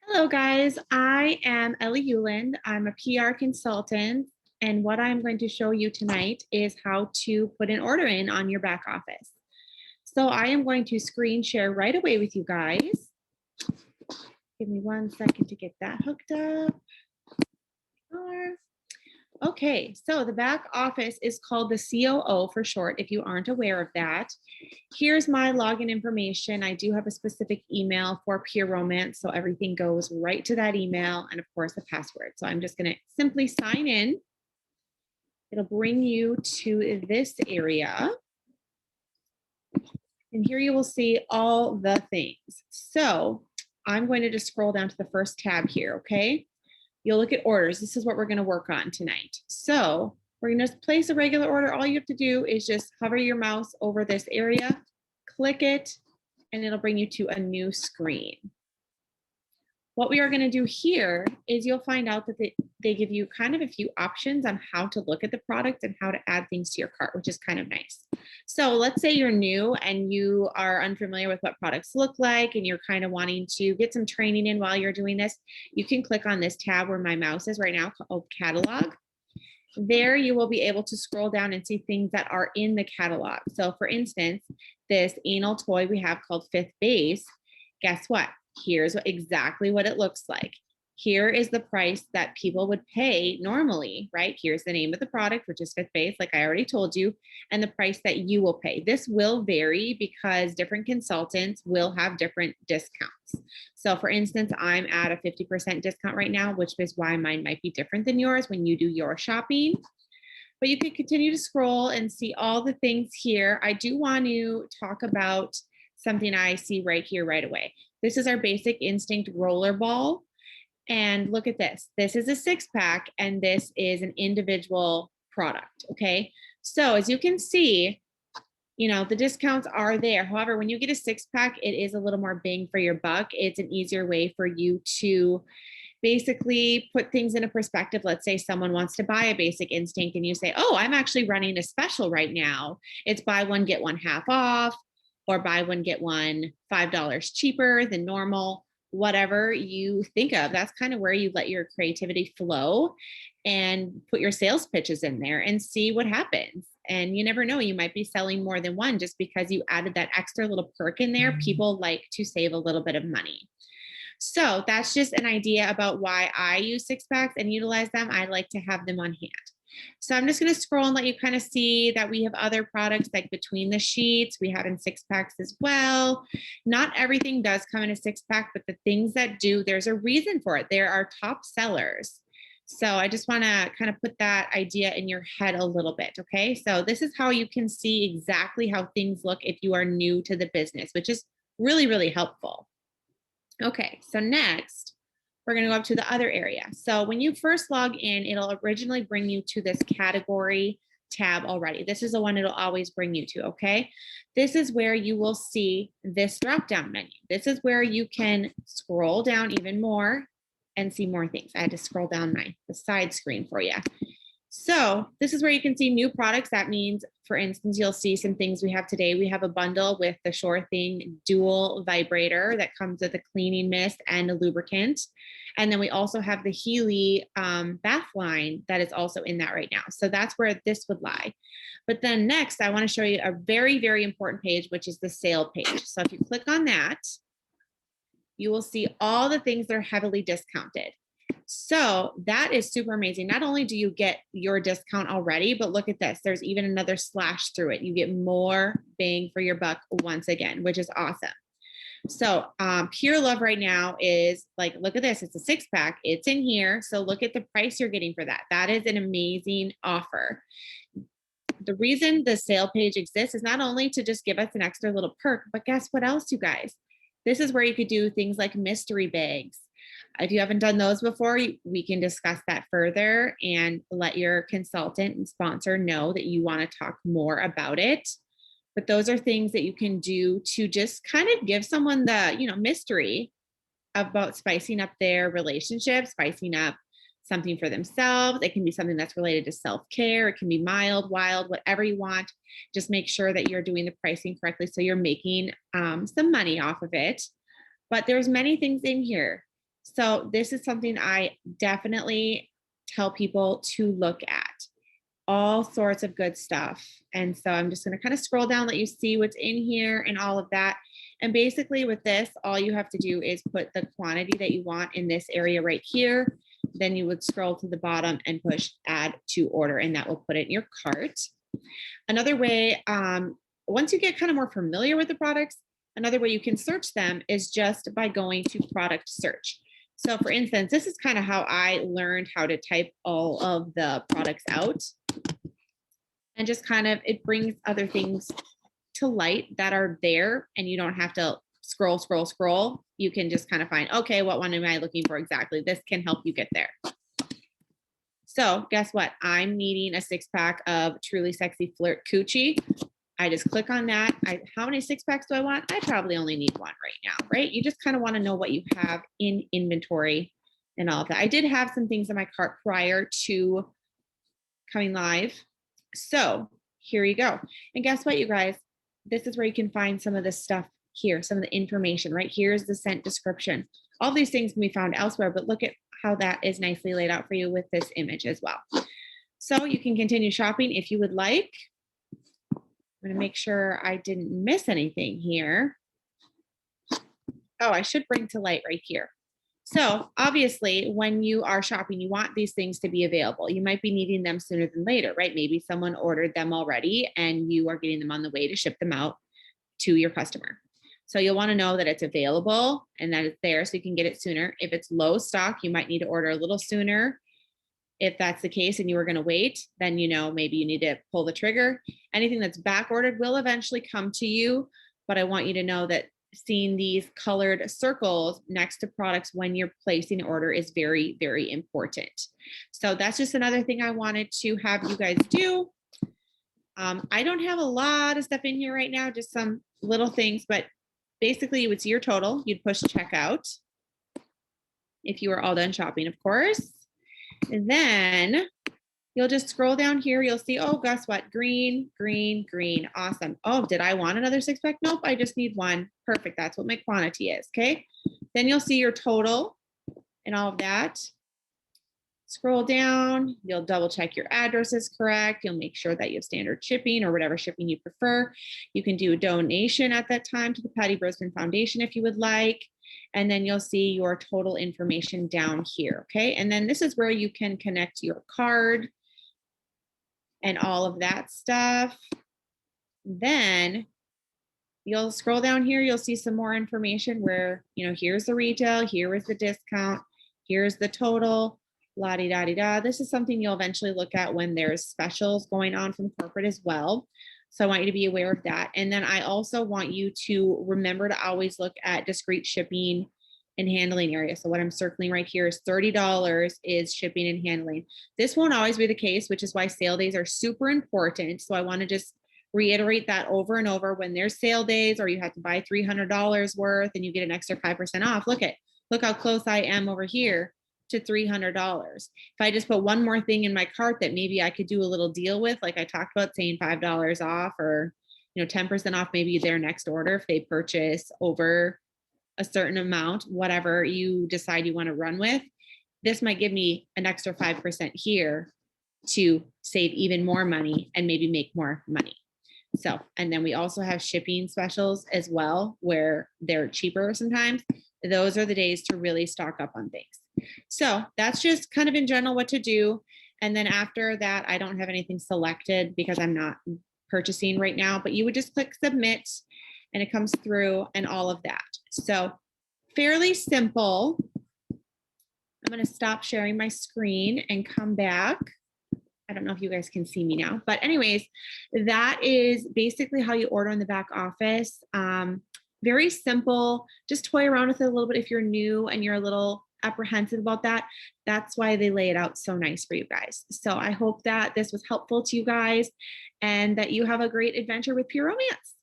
Hello, guys. I am Ellie Ulland. I'm a PR consultant, and what I'm going to show you tonight is how to put an order in on your back office. So I am going to screen share right away with you guys. Give me 1 second to get that hooked up. Okay, so the back office is called the COO for short, if you aren't aware of that. Here's my login information. I do have a specific email for Peer Romance, so everything goes right to that email, and of course the password. So I'm just going to simply sign in. It'll bring you to this area. And here you will see all the things. So I'm going to just scroll down to the first tab here, okay? You'll look at orders. This is what we're going to work on tonight. So we're going to place a regular order. All you have to do is just hover your mouse over this area, click it, and it'll bring you to a new screen. What we are going to do here is you'll find out that they give you kind of a few options on how to look at the product and how to add things to your cart, which is kind of nice. So let's say you're new and you are unfamiliar with what products look like and you're kind of wanting to get some training in while you're doing this. You can click on this tab where my mouse is right now called Catalog. There you will be able to scroll down and see things that are in the catalog. So for instance, this anal toy we have called Fifth Base, guess what? Here's exactly what it looks like. Here is the price that people would pay normally, right? Here's the name of the product, which is Fifth Base, like I already told you, and the price that you will pay. This will vary because different consultants will have different discounts. So for instance, I'm at a 50% discount right now, which is why mine might be different than yours when you do your shopping. But you can continue to scroll and see all the things here. I do want to talk about something I see right here right away. This is our Basic Instinct roller ball. And look at this. This is a 6-pack and this is an individual product, okay? So as you can see, you know, the discounts are there. However, when you get a 6-pack, it is a little more bang for your buck. It's an easier way for you to basically put things in a perspective. Let's say someone wants to buy a Basic Instinct and you say, oh, I'm actually running a special right now. It's buy one, get one half off, or buy one, get one $5 cheaper than normal. Whatever you think of, that's kind of where you let your creativity flow and put your sales pitches in there and see what happens. And you never know, you might be selling more than one just because you added that extra little perk in there. People like to save a little bit of money. So that's just an idea about why I use 6-packs and utilize them. I like to have them on hand. So I'm just going to scroll and let you kind of see that we have other products like Between the Sheets. We have in 6-packs as well. Not everything does come in a 6-pack, but the things that do, there's a reason for it. There are top sellers. So I just want to kind of put that idea in your head a little bit. Okay. So this is how you can see exactly how things look if you are new to the business, which is really, really helpful. Okay. So next, we're going to go up to the other area. So when you first log in, it'll originally bring you to this category tab already. This is the one it'll always bring you to, okay? This is where you will see this drop-down menu. This is where you can scroll down even more and see more things. I had to scroll down the side screen for you. So this is where you can see new products. That means, for instance, you'll see some things we have today. We have a bundle with the Sure Thing dual vibrator that comes with a cleaning mist and a lubricant. And then we also have the Healy bath line that is also in that right now. So that's where this would lie. But then next, I want to show you a very, very important page, which is the sale page. So if you click on that, you will see all the things that are heavily discounted. So that is super amazing. Not only do you get your discount already, but look at this. There's even another slash through it. You get more bang for your buck once again, which is awesome. So Pure Love right now is like, look at this. It's a 6-pack. It's in here. So look at the price you're getting for that. That is an amazing offer. The reason the sale page exists is not only to just give us an extra little perk, but guess what else, you guys? This is where you could do things like mystery bags. If you haven't done those before, we can discuss that further and let your consultant and sponsor know that you want to talk more about it. But those are things that you can do to just kind of give someone the, mystery about spicing up their relationship, spicing up something for themselves. It can be something that's related to self-care. It can be mild, wild, whatever you want. Just make sure that you're doing the pricing correctly so you're making some money off of it. But there's many things in here. So this is something I definitely tell people to look at. All sorts of good stuff. And so I'm just going to kind of scroll down, let you see what's in here and all of that. And basically with this, all you have to do is put the quantity that you want in this area right here. Then you would scroll to the bottom and push add to order, and that will put it in your cart. Another way, once you get kind of more familiar with the products, another way you can search them is just by going to product search. So for instance, this is kind of how I learned how to type all of the products out. And just kind of, it brings other things to light that are there, and you don't have to scroll. You can just kind of find, okay, what one am I looking for exactly? This can help you get there. So guess what? I'm needing a 6-pack of Truly Sexy Flirt Coochie. I just click on that. How many 6-packs do I want? I probably only need one right now, right? You just kind of want to know what you have in inventory and all of that. I did have some things in my cart prior to coming live. So here you go. And guess what, you guys? This is where you can find some of this stuff here, some of the information, right? Here's the scent description. All these things can be found elsewhere, but look at how that is nicely laid out for you with this image as well. So you can continue shopping if you would like. I'm going to make sure I didn't miss anything here. Oh, I should bring to light right here. So obviously, when you are shopping, you want these things to be available. You might be needing them sooner than later, right? Maybe someone ordered them already and you are getting them on the way to ship them out to your customer. So you'll want to know that it's available and that it's there so you can get it sooner. If it's low stock, you might need to order a little sooner. If that's the case and you were going to wait, then maybe you need to pull the trigger. Anything that's back ordered will eventually come to you, but I want you to know that seeing these colored circles next to products when you're placing an order is very, very important. So that's just another thing I wanted to have you guys do. I don't have a lot of stuff in here right now, just some little things, but basically you would see your total. You'd push checkout if you were all done shopping, of course. And then you'll just scroll down here. You'll see, oh, guess what? Green, green, green. Awesome. Oh, did I want another 6-pack? Nope, I just need one. Perfect. That's what my quantity is. Okay. Then you'll see your total and all of that. Scroll down. You'll double check your address is correct. You'll make sure that you have standard shipping or whatever shipping you prefer. You can do a donation at that time to the Patty Brisbane Foundation if you would like. And then you'll see your total information down here. Okay. And then this is where you can connect your card and all of that stuff. Then you'll scroll down here, you'll see some more information where, here's the retail, here is the discount, here's the total, la-di-da-di-da. This is something you'll eventually look at when there's specials going on from corporate as well. So I want you to be aware of that. And then I also want you to remember to always look at discrete shipping and handling area. So what I'm circling right here is $30 is shipping and handling. This won't always be the case, which is why sale days are super important. So I want to just reiterate that over and over. When there's sale days or you have to buy $300 worth and you get an extra 5% off, look how close I am over here to $300. If I just put one more thing in my cart that maybe I could do a little deal with, like I talked about, saying $5 off or 10% off maybe their next order if they purchase over a certain amount, whatever you decide you want to run with, this might give me an extra 5% here to save even more money and maybe make more money. So, and then we also have shipping specials as well, where they're cheaper sometimes. Those are the days to really stock up on things. So that's just kind of in general what to do. And then after that, I don't have anything selected because I'm not purchasing right now, but you would just click submit and it comes through and all of that. So fairly simple. I'm going to stop sharing my screen and come back. I don't know if you guys can see me now, but anyways, that is basically how you order in the back office. Very simple. Just toy around with it a little bit if you're new and you're a little apprehensive about that. That's why they lay it out so nice for you guys. So I hope that this was helpful to you guys and that you have a great adventure with Pure Romance.